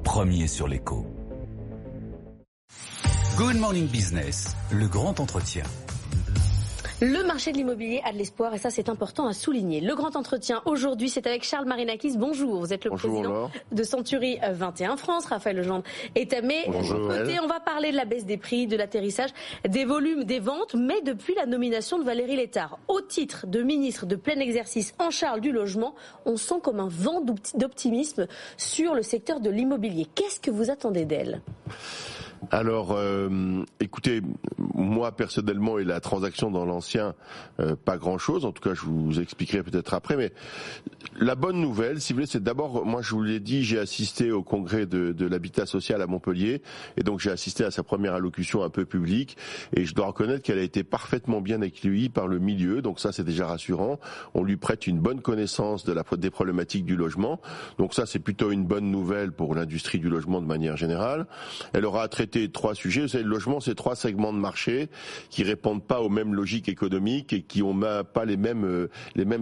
Premier sur l'écho. Good Morning Business, le grand entretien. Le marché de l'immobilier a de l'espoir et ça c'est important à souligner. Le grand entretien aujourd'hui c'est avec Charles Marinakis. Bonjour, vous êtes le président de Century 21 France. Raphaël Legendre est à mes côtés. On va parler de la baisse des prix, de l'atterrissage, des volumes, des ventes. Mais depuis la nomination de Valérie Létard au titre de ministre de plein exercice en charge du logement, on sent comme un vent d'optimisme sur le secteur de l'immobilier. Qu'est-ce que vous attendez d'elle ? Alors, écoutez, moi personnellement et la transaction dans l'ancien, pas grand-chose. En tout cas, je vous expliquerai peut-être après. Mais la bonne nouvelle, si vous voulez, c'est d'abord, moi je vous l'ai dit, j'ai assisté au congrès de l'habitat social à Montpellier, et donc j'ai assisté à sa première allocution un peu publique, et je dois reconnaître qu'elle a été parfaitement bien accueillie par le milieu. Donc ça, c'est déjà rassurant. On lui prête une bonne connaissance des problématiques du logement. Donc ça, c'est plutôt une bonne nouvelle pour l'industrie du logement de manière générale. Elle aura traité trois sujets. Vous savez, le logement, c'est trois segments de marché qui répondent pas aux mêmes logiques économiques et qui ont pas les mêmes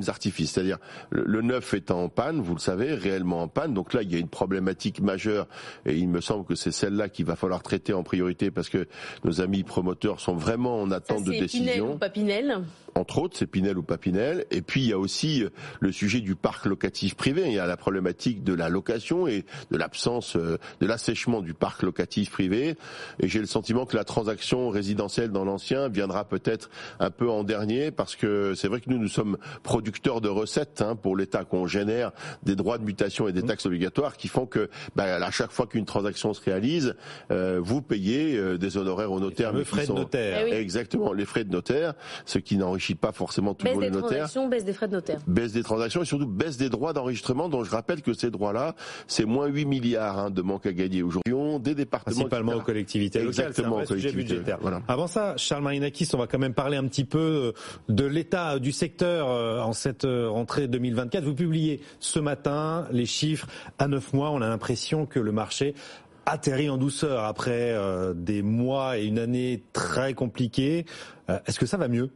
artifices. C'est-à-dire, le neuf est en panne, vous le savez, réellement en panne. Donc là, il y a une problématique majeure et il me semble que c'est celle-là qu'il va falloir traiter en priorité parce que nos amis promoteurs sont vraiment en attente de décision. Pinel ou pas Pinel ? Entre autres, c'est Pinel ou pas Pinel. Et puis, il y a aussi le sujet du parc locatif privé. Il y a la problématique de la location et de l'absence, de l'assèchement du parc locatif privé. Et j'ai le sentiment que la transaction résidentielle dans l'ancien viendra peut-être un peu en dernier parce que c'est vrai que nous sommes producteurs de recettes pour l'État, qu'on génère des droits de mutation et des taxes obligatoires qui font que à chaque fois qu'une transaction se réalise, vous payez des honoraires aux notaires. Les frais de notaire. Exactement, les frais de notaire, ce qui n'enrichit pas forcément tout le monde les notaires. Baisse des frais de notaire. Baisse des transactions et surtout baisse des droits d'enregistrement, dont je rappelle que ces droits-là, c'est moins 8 milliards de manque à gagner aujourd'hui. Des départements. Principalement aux collectivités locales. Exactement, c'est un vrai sujet budgétaire. Voilà. Avant ça, Charles Marinakis, on va quand même parler un petit peu de l'état du secteur en cette rentrée 2024. Vous publiez ce matin les chiffres à 9 mois. On a l'impression que le marché atterrit en douceur après des mois et une année très compliquée. Est-ce que ça va mieux ?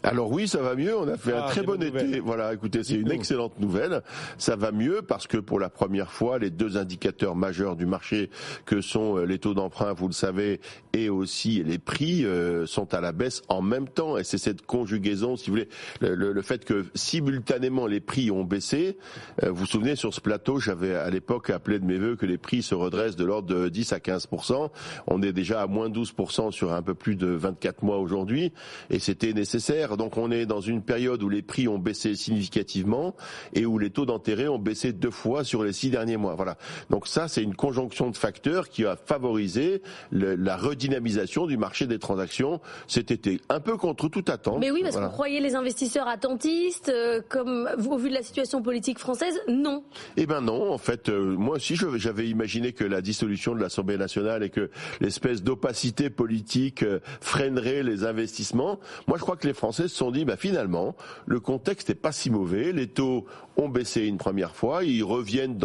Alors oui, ça va mieux. On a fait un très bon été. Voilà, écoutez, c'est une excellente nouvelle. Ça va mieux parce que pour la première fois, les deux indicateurs majeurs du marché, que sont les taux d'emprunt, vous le savez, et aussi les prix, sont à la baisse en même temps. Et c'est cette conjugaison, si vous voulez, le fait que simultanément les prix ont baissé. Vous vous souvenez, sur ce plateau, j'avais à l'époque appelé de mes vœux que les prix se redressent de l'ordre de 10 à 15%. On est déjà à moins 12% sur un peu plus de 24 mois aujourd'hui. Et c'était nécessaire. Donc on est dans une période où les prix ont baissé significativement et où les taux d'intérêt ont baissé 2 fois sur les 6 derniers mois. Voilà. Donc ça, c'est une conjonction de facteurs qui a favorisé la redynamisation du marché des transactions cet été, un peu contre toute attente. Mais oui, parce qu'on croyait les investisseurs attentistes, comme au vu de la situation politique française, non. Eh ben non, en fait, moi aussi j'avais imaginé que la dissolution de l'Assemblée nationale et que l'espèce d'opacité politique freinerait les investissements. Moi, je crois que les Français se sont dit, finalement, le contexte n'est pas si mauvais. Les taux ont baissé une première fois. Ils reviennent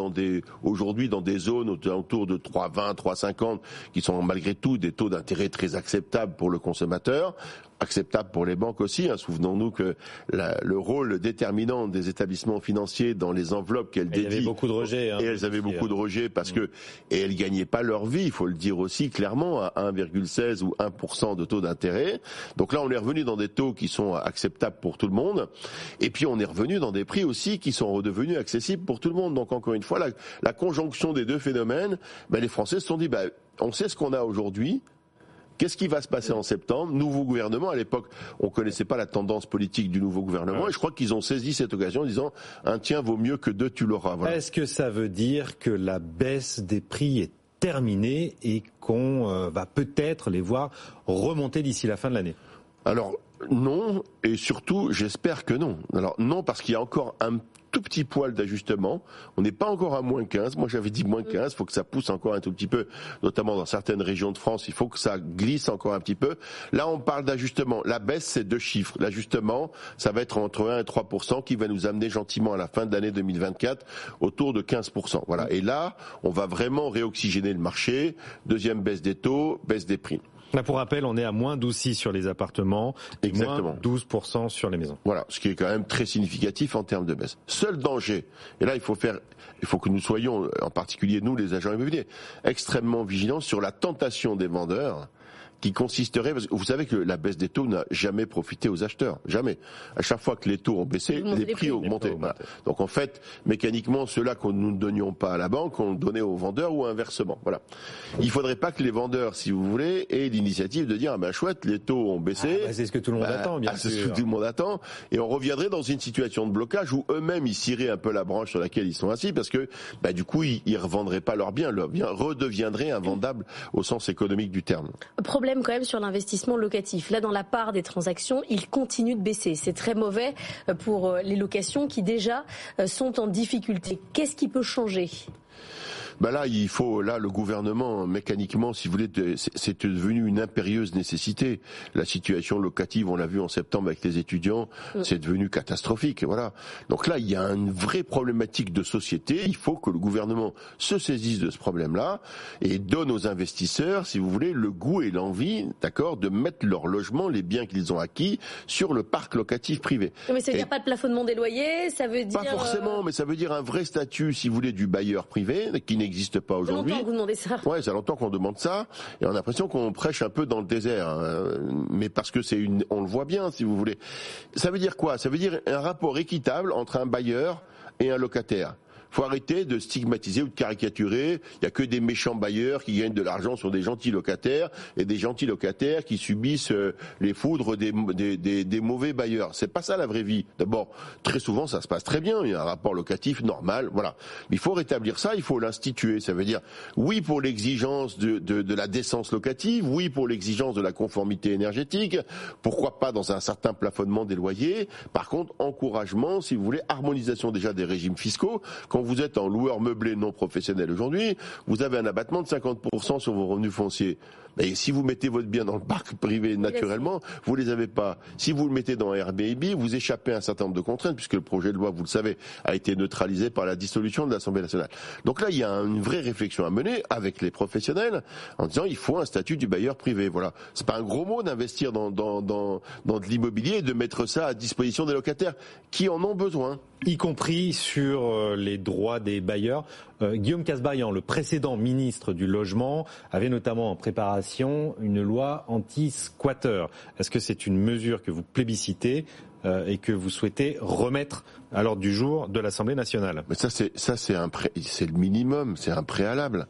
aujourd'hui dans des zones autour de 3,20, 3,50, qui sont malgré tout des taux d'intérêt très acceptables pour le consommateur. Acceptable pour les banques aussi. Souvenons-nous que le rôle déterminant des établissements financiers dans les enveloppes qu'elles dédient. Il y avait beaucoup de rejets. Et elles avaient beaucoup de rejets parce que elles gagnaient pas leur vie, il faut le dire aussi clairement, à 1,16 ou 1% de taux d'intérêt. Donc là, on est revenu dans des taux qui sont acceptables pour tout le monde. Et puis, on est revenu dans des prix aussi qui sont redevenus accessibles pour tout le monde. Donc encore une fois, la conjonction des deux phénomènes, les Français se sont dit, on sait ce qu'on a aujourd'hui. Qu'est-ce qui va se passer en septembre ? Nouveau gouvernement. À l'époque, on connaissait pas la tendance politique du nouveau gouvernement. Et je crois qu'ils ont saisi cette occasion en disant « un tien vaut mieux que deux, tu l'auras ». Voilà. Est-ce que ça veut dire que la baisse des prix est terminée et qu'on va peut-être les voir remonter d'ici la fin de l'année ? Alors non, et surtout j'espère que non. Alors non, parce qu'il y a encore un tout petit poil d'ajustement. On n'est pas encore à moins 15. Moi, j'avais dit moins 15. Il faut que ça pousse encore un tout petit peu, notamment dans certaines régions de France. Il faut que ça glisse encore un petit peu. Là, on parle d'ajustement. La baisse, c'est 2 chiffres. L'ajustement, ça va être entre 1 et 3% qui va nous amener gentiment à la fin de l'année 2024 autour de 15%. Voilà. Et là, on va vraiment réoxygéner le marché. Deuxième baisse des taux, baisse des prix. Là, pour rappel, on est à moins 12,6 sur les appartements et moins 12% sur les maisons. Voilà, ce qui est quand même très significatif en termes de baisse. Seul danger, et là il faut que nous soyons, en particulier nous les agents immobiliers, extrêmement vigilants sur la tentation des vendeurs qui consisterait, parce que vous savez que la baisse des taux n'a jamais profité aux acheteurs, jamais. À chaque fois que les taux ont baissé, les prix ont augmenté. Voilà. Donc en fait, mécaniquement, ceux-là que nous ne donnions pas à la banque, on le donnait aux vendeurs ou inversement. Voilà. Il faudrait pas que les vendeurs, si vous voulez, aient l'initiative de dire chouette, les taux ont baissé. C'est ce que tout le monde attend, bien sûr. C'est ce que tout le monde attend, et on reviendrait dans une situation de blocage où eux-mêmes ils cireraient un peu la branche sur laquelle ils sont assis, parce que du coup ils revendraient pas leurs biens redeviendraient invendables au sens économique du terme. Problème quand même sur l'investissement locatif. Là, dans la part des transactions, il continue de baisser. C'est très mauvais pour les locations qui déjà sont en difficulté. Qu'est-ce qui peut changer ? Là, le gouvernement, mécaniquement, si vous voulez, c'est devenu une impérieuse nécessité. La situation locative, on l'a vu en septembre avec les étudiants, c'est devenu catastrophique, voilà. Donc là, il y a une vraie problématique de société. Il faut que le gouvernement se saisisse de ce problème-là et donne aux investisseurs, si vous voulez, le goût et l'envie, d'accord, de mettre leur logement, les biens qu'ils ont acquis, sur le parc locatif privé. Mais ça veut dire pas de plafonnement des loyers, ça veut dire... Pas forcément, mais ça veut dire un vrai statut, si vous voulez, du bailleur privé, qui n'existe pas aujourd'hui. Ça fait longtemps que vous demandez ça. Ouais, ça longtemps qu'on demande ça, et on a l'impression qu'on prêche un peu dans le désert, mais parce que on le voit bien, si vous voulez. Ça veut dire quoi ? Ça veut dire un rapport équitable entre un bailleur et un locataire. Faut arrêter de stigmatiser ou de caricaturer. Il y a que des méchants bailleurs qui gagnent de l'argent sur des gentils locataires et des gentils locataires qui subissent les foudres des mauvais bailleurs. C'est pas ça la vraie vie. D'abord, très souvent ça se passe très bien. Il y a un rapport locatif normal, voilà. Mais il faut rétablir ça, il faut l'instituer. Ça veut dire oui pour l'exigence de la décence locative, oui pour l'exigence de la conformité énergétique. Pourquoi pas dans un certain plafonnement des loyers. Par contre, encouragement, si vous voulez, harmonisation déjà des régimes fiscaux. Quand vous êtes en loueur meublé non professionnel aujourd'hui, vous avez un abattement de 50% sur vos revenus fonciers. Et si vous mettez votre bien dans le parc privé naturellement, vous les avez pas. Si vous le mettez dans Airbnb, vous échappez à un certain nombre de contraintes, puisque le projet de loi, vous le savez, a été neutralisé par la dissolution de l'Assemblée nationale. Donc là, il y a une vraie réflexion à mener avec les professionnels en disant il faut un statut du bailleur privé. Voilà, c'est pas un gros mot d'investir dans de l'immobilier et de mettre ça à disposition des locataires qui en ont besoin. Y compris sur les droits des bailleurs. Guillaume Kasbarian, le précédent ministre du Logement, avait notamment en préparation une loi anti-squatter. Est-ce que c'est une mesure que vous plébiscitez et que vous souhaitez remettre à l'ordre du jour de l'Assemblée nationale ? Mais c'est le minimum, c'est un préalable.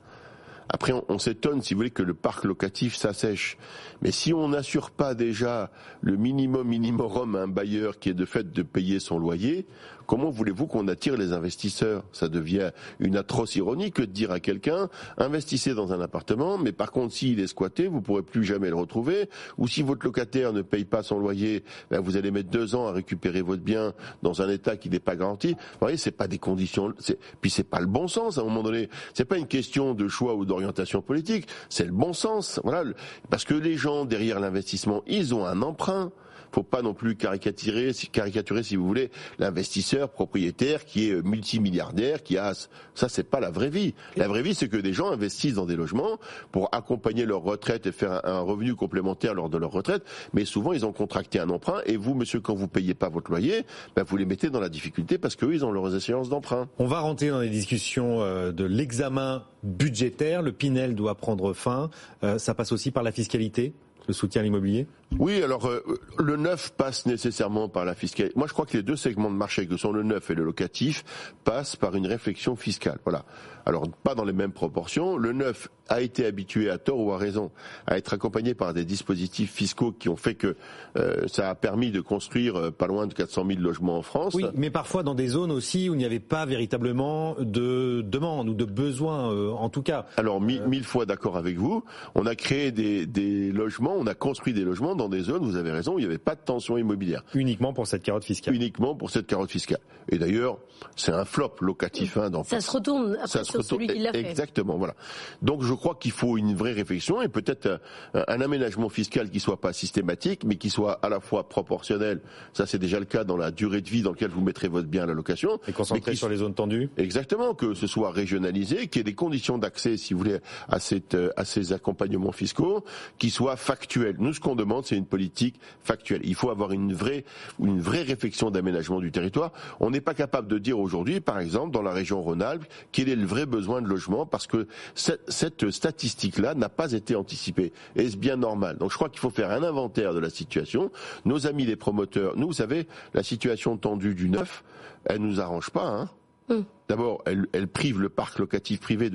Après, on s'étonne, si vous voulez, que le parc locatif s'assèche. Mais si on n'assure pas déjà le minimum à un bailleur qui est de fait de payer son loyer, comment voulez-vous qu'on attire les investisseurs ? Ça devient une atroce ironie que de dire à quelqu'un, investissez dans un appartement, mais par contre, s'il est squatté, vous ne pourrez plus jamais le retrouver. Ou si votre locataire ne paye pas son loyer, vous allez mettre 2 ans à récupérer votre bien dans un état qui n'est pas garanti. Vous voyez, c'est pas des conditions, puis c'est pas le bon sens à un moment donné. C'est pas une question de choix ou d'orientation politique, c'est le bon sens. Voilà, parce que les gens derrière l'investissement, ils ont un emprunt. Faut pas non plus caricaturer, si vous voulez, l'investisseur propriétaire qui est multimilliardaire, ça c'est pas la vraie vie. La vraie vie, c'est que des gens investissent dans des logements pour accompagner leur retraite et faire un revenu complémentaire lors de leur retraite, mais souvent ils ont contracté un emprunt et vous, monsieur, quand vous payez pas votre loyer, vous les mettez dans la difficulté parce qu'eux, ils ont leurs échéances d'emprunt. On va rentrer dans les discussions de l'examen budgétaire. Le Pinel doit prendre fin. Ça passe aussi par la fiscalité ? Le soutien à l'immobilier ? Oui, alors le neuf passe nécessairement par la fiscalité. Moi, je crois que les deux segments de marché, que sont le neuf et le locatif, passent par une réflexion fiscale. Voilà. Alors, pas dans les mêmes proportions. Le neuf a été habitué, à tort ou à raison, à être accompagné par des dispositifs fiscaux qui ont fait que ça a permis de construire pas loin de 400 000 logements en France. Oui, mais parfois dans des zones aussi où il n'y avait pas véritablement de demande ou de besoin, en tout cas. Alors, mille fois d'accord avec vous. On a créé des logements, on a construit des logements dans des zones, vous avez raison, où il n'y avait pas de tension immobilière. Uniquement pour cette carotte fiscale. Uniquement pour cette carotte fiscale. Et d'ailleurs, c'est un flop locatif. Ça se retourne après sur celui qui l'a fait. Exactement, voilà. Donc je crois qu'il faut une vraie réflexion et peut-être un aménagement fiscal qui soit pas systématique, mais qui soit à la fois proportionnel. Ça, c'est déjà le cas dans la durée de vie dans laquelle vous mettrez votre bien à la location. Et concentré sur les zones tendues. Exactement, que ce soit régionalisé, qu'il y ait des conditions d'accès, si vous voulez, à ces accompagnements fiscaux, qui soient factuels. Nous, ce qu'on demande, c'est une politique factuelle. Il faut avoir une vraie réflexion d'aménagement du territoire. On n'est pas capable de dire aujourd'hui, par exemple, dans la région Rhône-Alpes, quel est le vrai besoin de logement, parce que cette statistique-là n'a pas été anticipée. Et c'est bien normal. Donc je crois qu'il faut faire un inventaire de la situation. Nos amis les promoteurs, nous, vous savez, la situation tendue du neuf, elle nous arrange pas, hein. D'abord, elle prive le parc locatif privé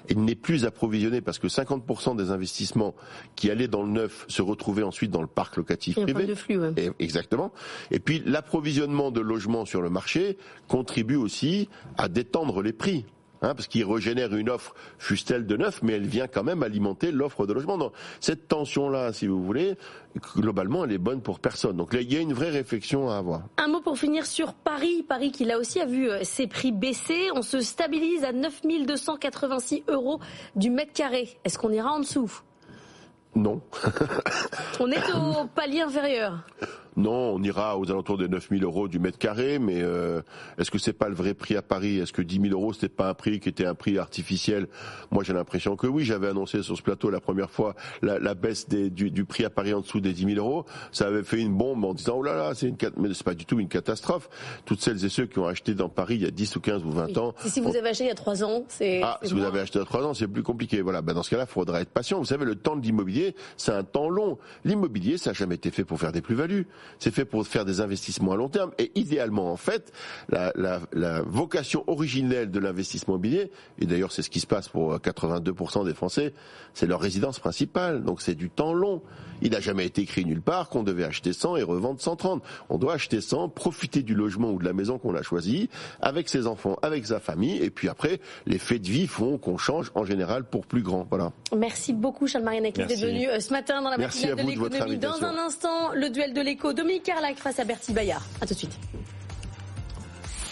il n'est plus approvisionné parce que 50% des investissements qui allaient dans le neuf se retrouvaient ensuite dans le parc locatif privé. Il y a un problème de flux, Exactement. Et puis l'approvisionnement de logements sur le marché contribue aussi à détendre les prix. Parce qu'il régénère une offre, fût-elle de neuf, mais elle vient quand même alimenter l'offre de logement. Donc, cette tension-là, si vous voulez, globalement, elle est bonne pour personne. Donc là, il y a une vraie réflexion à avoir. Un mot pour finir sur Paris. Paris qui, là aussi, a vu ses prix baisser. On se stabilise à 9 286 € du mètre carré. Est-ce qu'on ira en dessous ? Non. On est au palier inférieur. Non, on ira aux alentours de 9 000 € du mètre carré, mais est-ce que c'est pas le vrai prix à Paris ? Est-ce que 10 000 € c'était pas un prix qui était un prix artificiel ? Moi, j'ai l'impression que oui. J'avais annoncé sur ce plateau la première fois la baisse du prix à Paris en dessous des 10 000 €. Ça avait fait une bombe en disant oh là là, mais c'est pas du tout une catastrophe. Toutes celles et ceux qui ont acheté dans Paris il y a 10 ou 15 ou 20 ans. Si vous avez acheté il y a 3 ans, c'est si vous avez acheté il y a 3 ans, c'est plus compliqué. Voilà. Dans ce cas-là, il faudra être patient. Vous savez, le temps de l'immobilier, c'est un temps long. L'immobilier, ça n'a jamais été fait pour faire des plus-values. C'est fait pour faire des investissements à long terme. Et idéalement, en fait, la vocation originelle de l'investissement immobilier, et d'ailleurs c'est ce qui se passe pour 82% des Français, c'est leur résidence principale. Donc c'est du temps long. Il n'a jamais été écrit nulle part qu'on devait acheter 100 et revendre 130. On doit acheter 100, profiter du logement ou de la maison qu'on a choisi, avec ses enfants, avec sa famille, et puis après, les faits de vie font qu'on change en général pour plus grand. Voilà. Merci beaucoup Charles Marinakis d'être venu ce matin dans la matinale de l'économie. Dans un instant, le duel de l'écho, Dominique Carlac face à Bertil Bayard. À tout de suite.